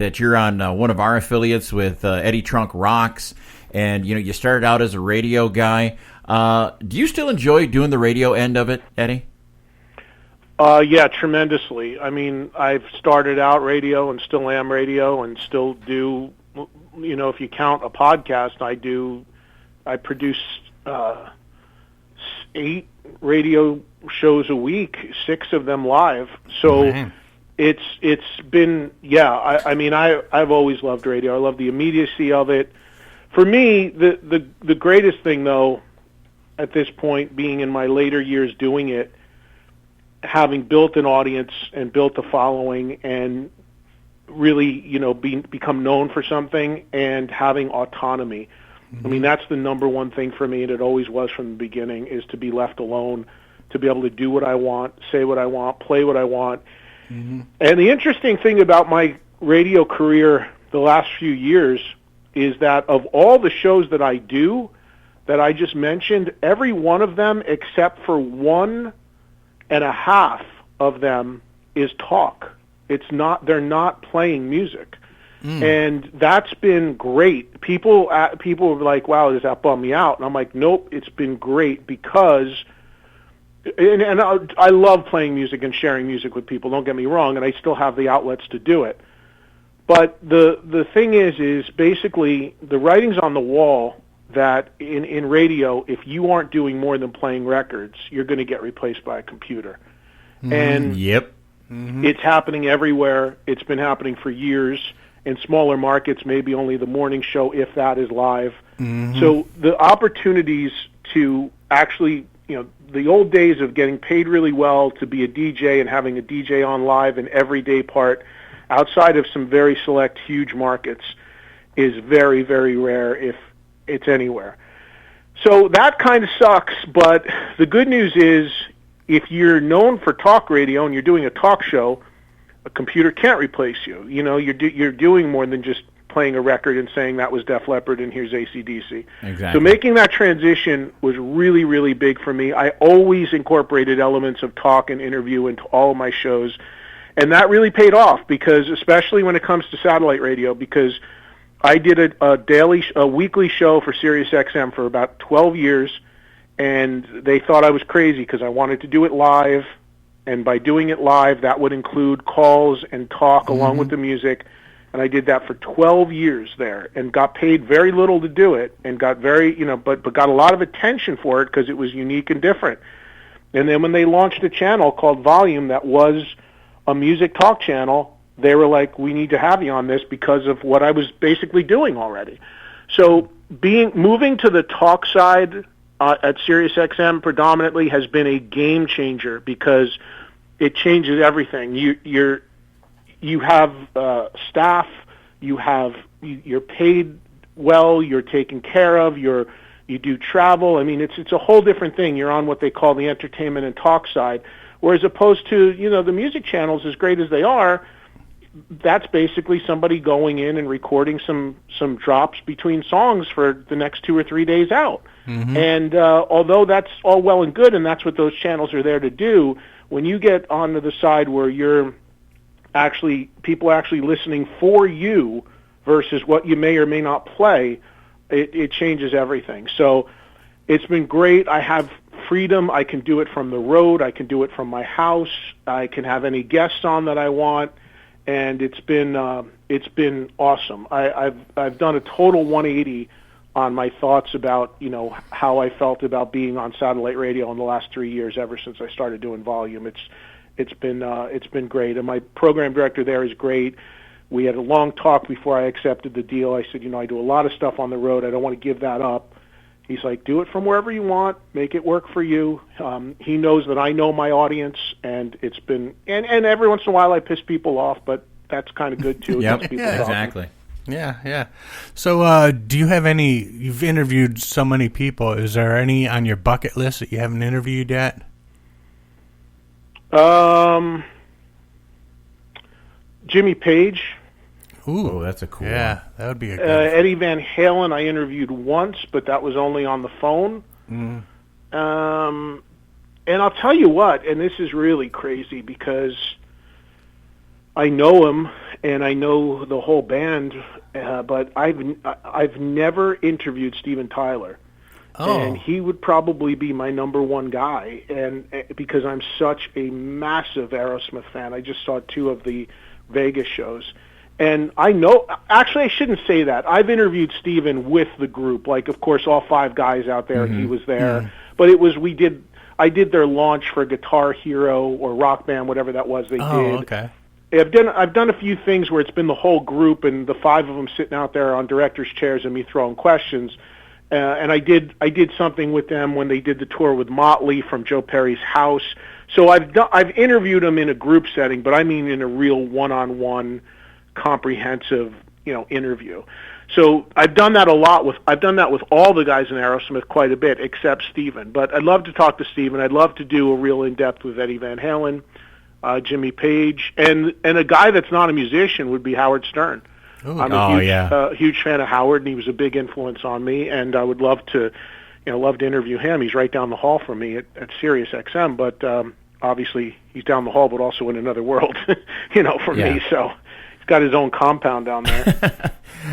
that you're on one of our affiliates with Eddie-Trunk Rocks, and you started out as a radio guy. Do you still enjoy doing the radio end of it, Eddie? Yeah, tremendously. I mean, I've started out radio and still am radio and still do, if you count a podcast, I produce 8 radio shows a week, 6 of them live. So it's been, I've always loved radio. I love the immediacy of it. For me, the greatest thing, though, at this point, being in my later years doing it, having built an audience and built a following and really, become known for something and having autonomy. I mean, that's the number one thing for me, and it always was from the beginning, is to be left alone, to be able to do what I want, say what I want, play what I want. And the interesting thing about my radio career the last few years is that of all the shows that I do, that I just mentioned, every one of them except for 1.5 of them is talk. They're not playing music. And that's been great. People were like, wow, does that bum me out? And I'm like, nope, it's been great because, and I love playing music and sharing music with people, don't get me wrong, and I still have the outlets to do it. But the thing is basically the writing's on the wall that in radio, if you aren't doing more than playing records, you're going to get replaced by a computer. And it's happening everywhere. It's been happening for years. In smaller markets, maybe only the morning show, if that, is live. So the opportunities to actually, the old days of getting paid really well to be a DJ and having a DJ on live in every day part, outside of some very select huge markets, is very, very rare, if it's anywhere. So that kind of sucks, but the good news is if you're known for talk radio and you're doing a talk show, a computer can't replace you. You're doing more than just playing a record and saying that was Def Leppard and here's AC/DC. Exactly. So making that transition was really, really big for me. I always incorporated elements of talk and interview into all of my shows, and that really paid off, because especially when it comes to satellite radio, because I did a weekly show for SiriusXM for about 12 years, and they thought I was crazy because I wanted to do it live. And by doing it live, that would include calls and talk along with the music. And I did that for 12 years there and got paid very little to do it, and got very, but got a lot of attention for it because it was unique and different. And then when they launched a channel called Volume that was a music talk channel, they were like, we need to have you on this because of what I was basically doing already. So moving to the talk side at SiriusXM predominantly has been a game changer, because it changes everything. You have staff, you're paid well, you're taken care of, you do travel. I mean, it's a whole different thing. You're on what they call the entertainment and talk side, whereas opposed to the music channels, as great as they are, that's basically somebody going in and recording some drops between songs for the next 2 or 3 days out. And although that's all well and good, and that's what those channels are there to do, when you get onto the side where people are actually listening for you versus what you may or may not play, it changes everything. So it's been great. I have freedom. I can do it from the road. I can do it from my house. I can have any guests on that I want. And it's been awesome. I've done a total 180 on my thoughts about how I felt about being on satellite radio in the last 3 years, ever since I started doing Volume. It's been great, and my program director there is great. We had a long talk before I accepted the deal. I said, I do a lot of stuff on the road. I don't want to give that up. He's like, do it from wherever you want. Make it work for you. He knows that I know my audience, and it's been and every once in a while I piss people off, but that's kind of good too. Yep, exactly. Yeah. So do you have any, you've interviewed so many people, is there any on your bucket list that you haven't interviewed yet? Jimmy Page. Ooh, that's a cool one. Yeah, that would be a good Eddie Van Halen I interviewed once, but that was only on the phone. And I'll tell you what, and this is really crazy because I know him and I know the whole band, but I've never interviewed Steven Tyler. Oh. And he would probably be my number one guy, and because I'm such a massive Aerosmith fan. I just saw 2 of the Vegas shows. And I know, actually I shouldn't say that. I've interviewed Steven with the group, like of course all 5 guys out there, and he was there. Mm. But it was, I did their launch for Guitar Hero or Rock Band, whatever that was they did. Okay. I've done a few things where it's been the whole group and the 5 of them sitting out there on director's chairs and me throwing questions. And I did something with them when they did the tour with Motley from Joe Perry's house. So I've interviewed them in a group setting, but I mean in a real one-on-one, comprehensive, interview. So I've done that with all the guys in Aerosmith quite a bit, except Steven. But I'd love to talk to Steven. I'd love to do a real in-depth with Eddie Van Halen, Jimmy Page, and a guy that's not a musician would be Howard Stern. Ooh. I'm a huge fan of Howard, and he was a big influence on me. And I would love to interview him. He's right down the hall from me at Sirius XM, but obviously he's down the hall, but also in another world, from me. So he's got his own compound down there.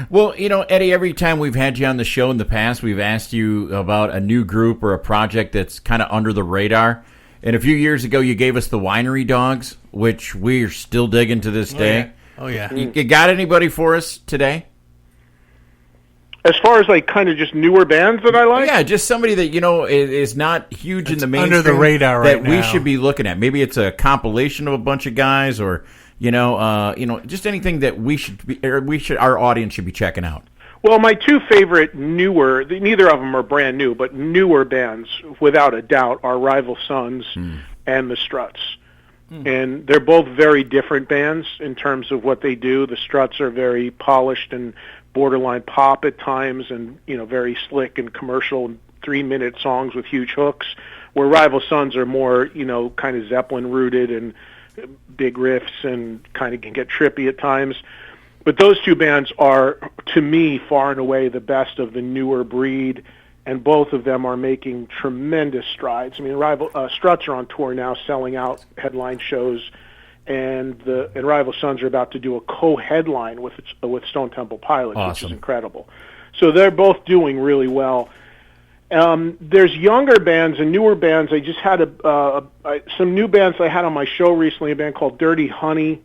Well, Eddie, every time we've had you on the show in the past, we've asked you about a new group or a project that's kind of under the radar. And a few years ago, you gave us the Winery Dogs, which we're still digging to this day. Oh, yeah. You got anybody for us today? As far as like kind of just newer bands that I like? Yeah, just somebody that, is not huge in the mainstream. Under the radar right that now. we should be looking at. Maybe it's a compilation of a bunch of guys or, just anything that our audience should be checking out. Well, my 2 favorite newer, neither of them are brand new, but newer bands, without a doubt, are Rival Sons and the Struts. And they're both very different bands in terms of what they do. The Struts are very polished and borderline pop at times and, very slick and commercial 3-minute songs with huge hooks, where Rival Sons are more, kind of Zeppelin-rooted and big riffs and kind of can get trippy at times. But those 2 bands are, to me, far and away the best of the newer breed, and both of them are making tremendous strides. I mean, Struts are on tour now, selling out headline shows, and Rival Sons are about to do a co-headline with Stone Temple Pilots, awesome. Which is incredible. So they're both doing really well. There's younger bands and newer bands. I just had some new bands I had on my show recently, a band called Dirty Honey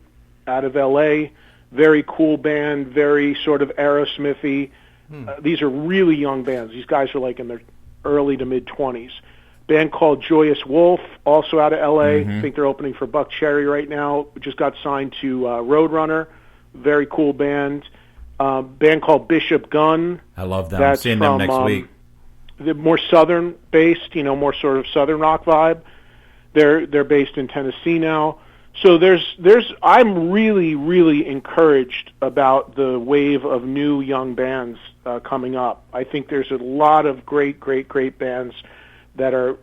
out of L.A., very cool band, very sort of Aerosmithy. These are really young bands. These guys are like in their early to mid-20s. Band called Joyous Wolf, also out of L.A. I think they're opening for Buck Cherry right now. Just got signed to Roadrunner. Very cool band. Band called Bishop Gunn. I love them. I'm seeing them next week. They're more southern-based, more sort of southern rock vibe. They're based in Tennessee now. So I'm really, really encouraged about the wave of new young bands coming up. I think there's a lot of great, great, great bands that are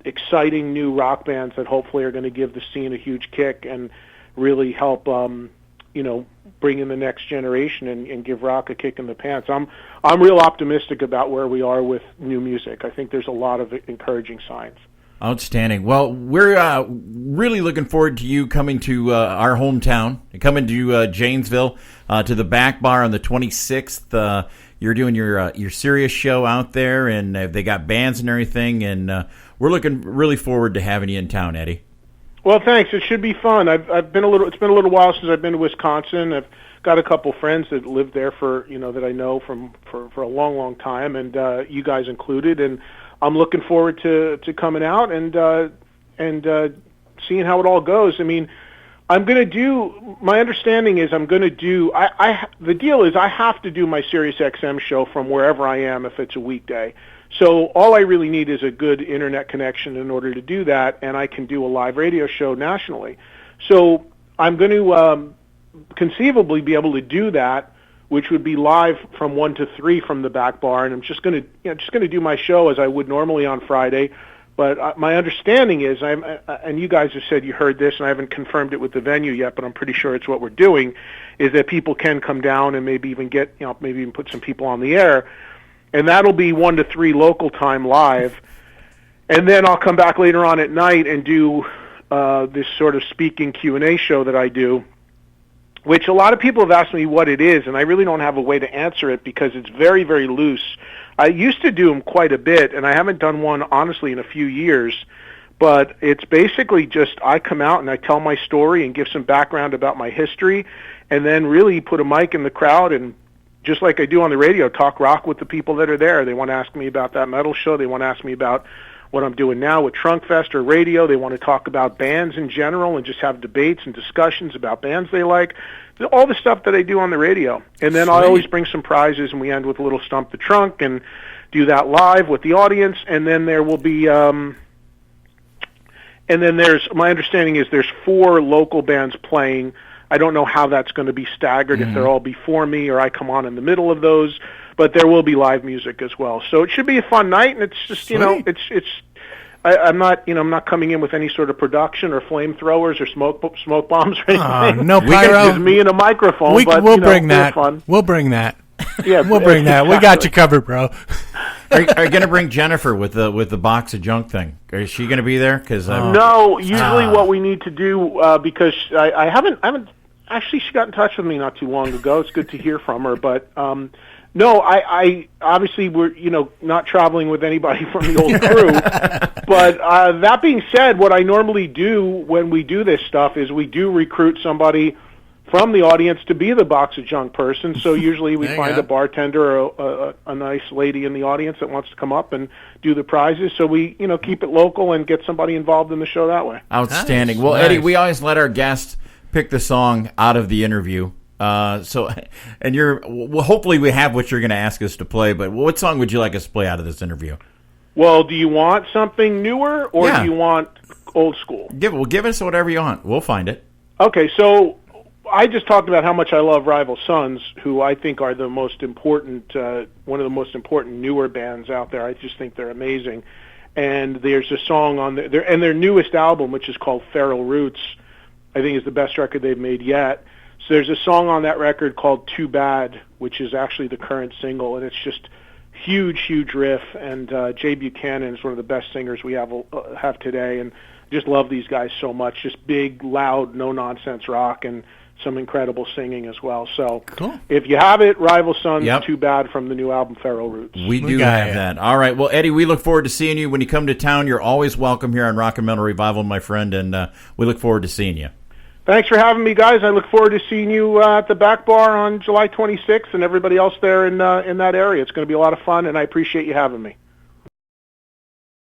exciting new rock bands that hopefully are going to give the scene a huge kick and really help, bring in the next generation and give rock a kick in the pants. I'm real optimistic about where we are with new music. I think there's a lot of encouraging signs. Outstanding. Well, we're really looking forward to you coming to our hometown, coming to Janesville, to the Back Bar on the 26th. You're doing your Sirius show out there, and they got bands and everything, and we're looking really forward to having you in town, Eddie. Well, thanks. It should be fun. It's been a little while since I've been to Wisconsin. I've got a couple friends that live there that I know for a long, long time, and you guys included, and I'm looking forward to coming out and seeing how it all goes. I mean, my understanding is the deal is I have to do my Sirius XM show from wherever I am if it's a weekday. So all I really need is a good internet connection in order to do that, and I can do a live radio show nationally. So I'm going to conceivably be able to do that, which would be live from 1 to 3 from the Back Bar, and I'm just going to do my show as I would normally on Friday. But my understanding is, and you guys have said you heard this, and I haven't confirmed it with the venue yet, but I'm pretty sure it's what we're doing, is that people can come down and maybe even maybe even put some people on the air, and that'll be 1 to 3 local time live, and then I'll come back later on at night and do this sort of speaking Q&A show that I do. which a lot of people have asked me what it is, and I really don't have a way to answer it because it's very, very loose. I used to do them quite a bit, and I haven't done one, honestly, in a few years. But it's basically just I come out and I tell my story and give some background about my history, and then really put a mic in the crowd and, just like I do on the radio, talk rock with the people that are there. They want to ask me about that metal show. They want to ask me about what I'm doing now with Trunkfest or radio. They want to talk about bands in general and just have debates and discussions about bands they like. All the stuff that I do on the radio. And then I always bring some prizes, and we end with a little Stump the Trunk and do that live with the audience. And then there will be, and then my understanding is there's 4 local bands playing. I don't know how that's going to be staggered, if they're all before me or I come on in the middle of those. But there will be live music as well, so it should be a fun night. And it's just, I'm not coming in with any sort of production or flamethrowers or smoke bombs or anything. No pyro. Just me and a microphone. We'll bring that. Fun. We'll bring that. Yeah, we'll bring that. We got you covered, bro. Are you going to bring Jennifer with the box of junk thing? Is she going to be there? Because no. Usually, what we need to do because I haven't. Actually, she got in touch with me not too long ago. It's good to hear from her, but. No, I obviously we're not traveling with anybody from the old crew, but that being said, what I normally do when we do this stuff is we do recruit somebody from the audience to be the box of junk person. So usually we find a bartender or a nice lady in the audience that wants to come up and do the prizes. So we keep it local and get somebody involved in the show that way. Outstanding. Nice. Well, Eddie, we always let our guests pick the song out of the interview. Hopefully we have what you're going to ask us to play, but what song would you like us to play out of this interview? Well, do you want something newer or do you want old school? Give us whatever you want. We'll find it. Okay, so I just talked about how much I love Rival Sons, who I think are the most important, one of the most important newer bands out there. I just think they're amazing. And there's a song on their newest album, which is called Feral Roots, I think is the best record they've made yet. So there's a song on that record called Too Bad, which is actually the current single, and it's just huge, huge riff. And Jay Buchanan is one of the best singers we have today, and just love these guys so much. Just big, loud, no-nonsense rock and some incredible singing as well. So cool. If you have it, Rival Sons, Too Bad from the new album Feral Roots. We do have that. All right. Well, Eddie, we look forward to seeing you when you come to town. You're always welcome here on Rock and Metal Revival, my friend, and we look forward to seeing you. Thanks for having me, guys. I look forward to seeing you at the Back Bar on July 26th and everybody else there in that area. It's going to be a lot of fun, and I appreciate you having me.